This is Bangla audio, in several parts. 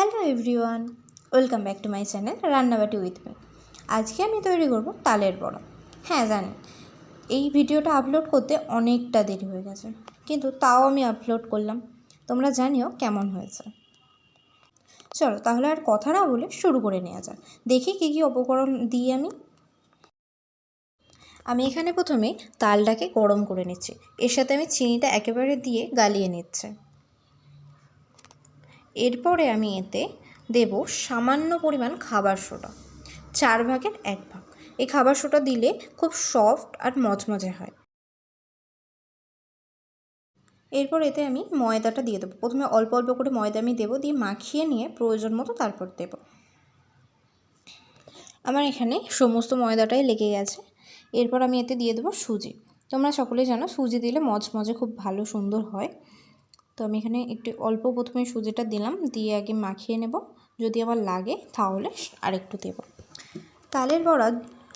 Hello everyone, welcome back to my channel Rannabati with me. আজকে আমি তৈরি করব তালের বড়া। হ্যাঁ জানি, এই ভিডিওটা আপলোড করতে অনেকটা দেরি হয়ে গেছে, কিন্তু তাও আমি আপলোড করলাম। তোমরা জানিও কেমন হয়েছে। চলো তাহলে আর কথা না বলে শুরু করে নেওয়া যাক। দেখি কী কী উপকরণ দিই আমি এখানে প্রথমে তালটাকে গরম করে নিচ্ছি। এর সাথে আমি চিনিটা একেবারে দিয়ে গালিয়ে নিচ্ছি। এরপরে আমি এতে দেব সামান্য পরিমাণ খাবার সোডা, 4 ভাগের 1 ভাগ। এই খাবার সোডা দিলে খুব সফট আর মচমচে হয়। এরপর এতে আমি ময়দাটা দিয়ে দেবো। প্রথমে অল্প অল্প করে ময়দা আমি দেবো, দিয়ে মাখিয়ে নিয়ে প্রয়োজন মতো তারপর দেব। আমার এখানে সমস্ত ময়দাটাই লেগে গেছে। এরপর আমি এতে দিয়ে দেবো সুজি। তোমরা সকলেই জানো সুজি দিলে মচমচে খুব ভালো সুন্দর হয়। তো আমি এখানে একটু অল্প প্রথমে সুজিটা দিলাম, দিয়ে আগে মাখিয়ে নেব। যদি আমার লাগে তাহলে আরেকটু দেব। তালের বড়া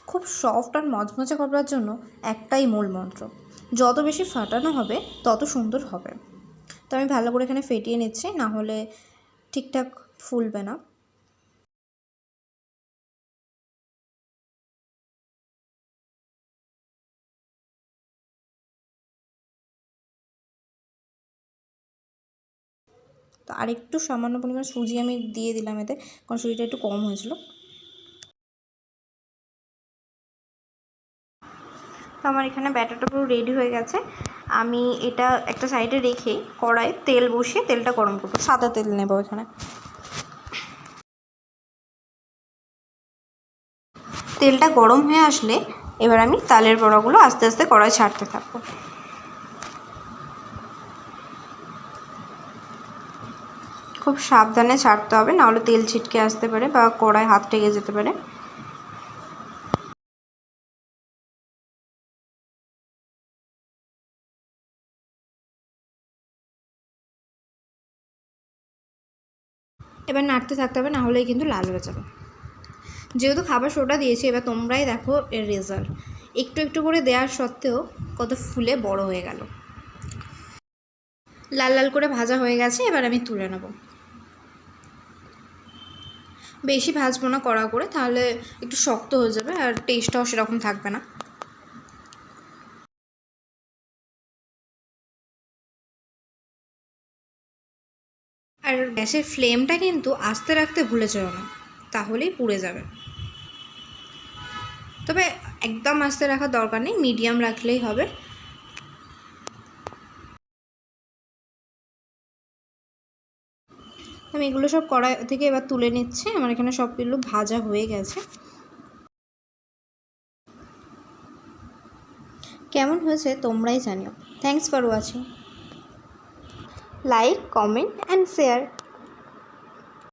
খুব সফট আর মচমচে করার জন্য একটাই মূল মন্ত্র, যত বেশি ফাটানো হবে তত সুন্দর হবে। তো আমি ভালো করে এখানে ফেটিয়ে নিচ্ছি, না হলে ঠিকঠাক ফুলবে না। তো আরেকটু সামান্য পরিমাণ সুজি আমি দিয়ে দিলাম এতে, কারণ সুজিটা একটু কম হয়েছিল। তো আমার এখানে ব্যাটারটা পুরো রেডি হয়ে গেছে। আমি এটা একটা সাইডে রেখে কড়াইয়ে তেল বসিয়ে তেলটা গরম করবো। সাদা তেল নেব এখানে। তেলটা গরম হয়ে আসলে এবার আমি তালের বড়াগুলো আস্তে আস্তে কড়াই ছাড়তে থাকবো। খুব সাবধানে ছাড়তে হবে, নাহলে তেল ছিটকে আসতে পারে বা কড়ায় হাত লেগে যেতে পারে। এবার নাড়তে থাকতে হবে, নাহলেই কিন্তু লাল হয়ে যাবে। যেহেতু খাবার সোডা দিয়েছি, এবার তোমরাই দেখো এর রেজাল্ট। একটু একটু করে দেওয়ার সত্ত্বেও কত ফুলে বড় হয়ে গেল। লাল লাল করে ভাজা হয়ে গেছে, এবার আমি তুলে নেব। বেশি ভাজবো না কড়া করে, তাহলে একটু শক্ত হয়ে যাবে আর টেস্টটাও সেরকম থাকবে না। আর গ্যাসের ফ্লেমটা কিন্তু আস্তে রাখতে ভুলে যেও না, তাহলেই পুড়ে যাবে। তবে একদম আস্তে রাখার দরকার নেই, মিডিয়াম রাখলেই হবে। আমি এগুলো সব কড়াই থেকে এবার তুলে নিচ্ছি। আমার এখানে সবগুলো ভাজা হয়ে গেছে। কেমন হয়েছে তোমরাই জানিও। Thanks for watching. Like, comment and share.